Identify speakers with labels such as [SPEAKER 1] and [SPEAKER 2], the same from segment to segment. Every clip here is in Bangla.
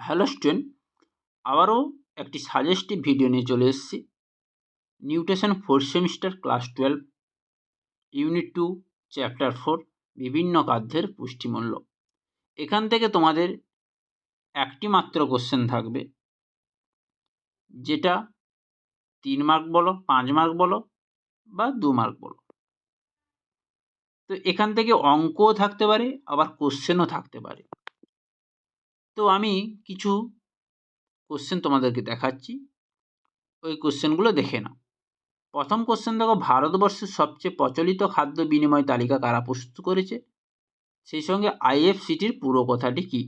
[SPEAKER 1] হ্যালো স্টুডেন্ট, আবারও একটি সাজেস্টিভ ভিডিও নিয়ে চলে এসেছি। Nutrition 4th semester class 12 unit 2 chapter 4 বিভিন্ন খাদ্যের পুষ্টিমূল্য। এখান থেকে তোমাদের একটি মাত্র কোশ্চেন থাকবে, যেটা 3 মার্ক বলো, 5 মার্ক বলো বা 2 মার্ক বলো। তো এখান থেকে অঙ্কও থাকতে পারে, আবার কোশ্চেনও থাকতে পারে। তো আমি কিছু কোশ্চেন তোমাদেরকে দেখাচ্ছি, ওই কোশ্চেনগুলো দেখে নাও। প্রথম কোশ্চেন দেখো, ভারতবর্ষের সবচেয়ে প্রচলিত খাদ্য বিনিময় তালিকা কারা প্রস্তুত করেছে? সেই সঙ্গে আইএফসিটির পুরো কথাটি কি?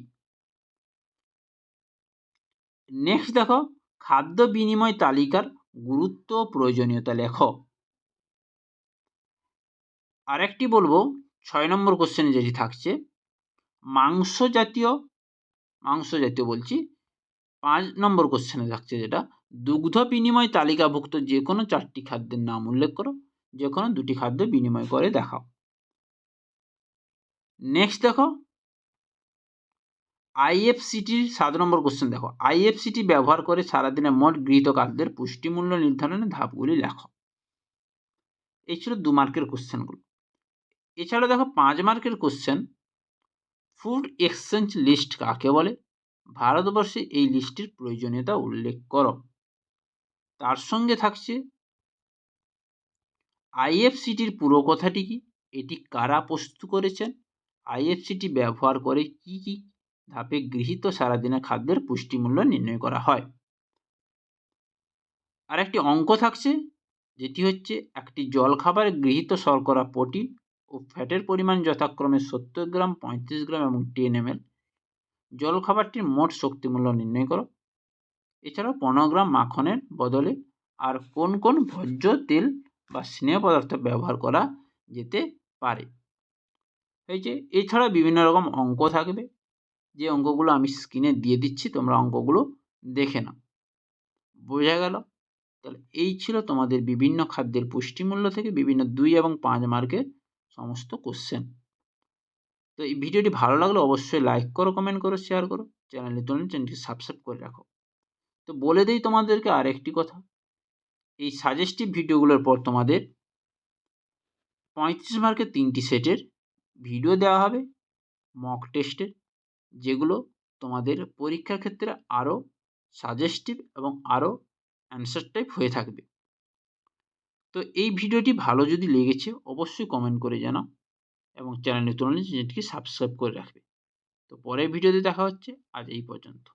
[SPEAKER 1] নেক্সট দেখো, খাদ্য বিনিময় তালিকার গুরুত্ব ও প্রয়োজনীয়তা লেখো। আরেকটি বলবো, 6 নম্বর কোশ্চেনে যেটি থাকছে, মাংস জাতীয় বলছি, 5 নম্বর কোশ্চেনে থাকছে যেটা, দুগ্ধ বিনিময় তালিকাভুক্ত যে কোনো 4টি খাদ্যের নাম উল্লেখ করো, যে কোনো 2টি খাদ্য বিনিময় করে দেখাও। নেক্সট দেখো, আইএফসিটির 7 নম্বর কোশ্চেন দেখো, আইএফসিটি ব্যবহার করে সারাদিনে মোট গৃহীত খাদ্যের পুষ্টিমূল্য নির্ধারণের ধাপগুলি লেখো। এই ছিল 2 মার্কের কোশ্চেনগুলো। এছাড়া দেখো 5 মার্কের কোশ্চেন, ফুড এক্সচেঞ্জ লিস্ট কাকে বলে? ভারতবর্ষে এই লিস্টের প্রয়োজনীয়তা উল্লেখ করো। তার সঙ্গে থাকছে আইএফসিটির পুরো কথাটি কি, এটি কারা প্রস্তুত করেছেন, আইএফসিটি ব্যবহার করে কি কি ধাপে গৃহীত সারাদিনের খাদ্যের পুষ্টিমূল্য নির্ণয় করা হয়। আর একটি অঙ্ক থাকছে, যেটি হচ্ছে একটি জলখাবারে গৃহীত শর্করা, প্রোটিন ও ফ্যাটের পরিমাণ যথাক্রমে 70 গ্রাম, 35 গ্রাম এবং 10 ml। জলখাবারটির মোট শক্তিমূল্য নির্ণয় করো। এছাড়াও 15 গ্রাম মাখনের বদলে আর কোন কোন ভোজ্য তেল বা স্নেহ পদার্থ ব্যবহার করা যেতে পারে। হয়েছে। এছাড়া বিভিন্ন রকম অঙ্ক থাকবে, যে অঙ্কগুলো আমি স্ক্রিনে দিয়ে দিচ্ছি, তোমরা অঙ্কগুলো দেখে নাও। বোঝা গেল? তাহলে এই ছিল তোমাদের বিভিন্ন খাদ্যের পুষ্টিমূল্য থেকে বিভিন্ন 2 এবং 5 মার্কের সমস্ত কোশ্চেন। তো এই ভিডিওটি ভালো লাগলে অবশ্যই লাইক করো, কমেন্ট করো, শেয়ার করো। চ্যানেলটি সাবস্ক্রাইব করে রাখো। তো বলে দেই তোমাদেরকে আরেকটি কথা, এই সাজেস্টিভ ভিডিওগুলোর পর তোমাদের 35 মার্কের 3টি সেটের ভিডিও দেওয়া হবে মক টেস্টের, যেগুলো তোমাদের পরীক্ষার ক্ষেত্রে আরও সাজেস্টিভ এবং আরও অ্যান্সার টাইপ হয়ে থাকবে। তো এই ভিডিওটি ভালো যদি লেগেছে অবশ্যই কমেন্ট করে জানাও এবং চ্যানেলটিকে সাবস্ক্রাইব করে রাখবে। তো পরের ভিডিওতে দেখা হচ্ছে। আজ এই পর্যন্ত।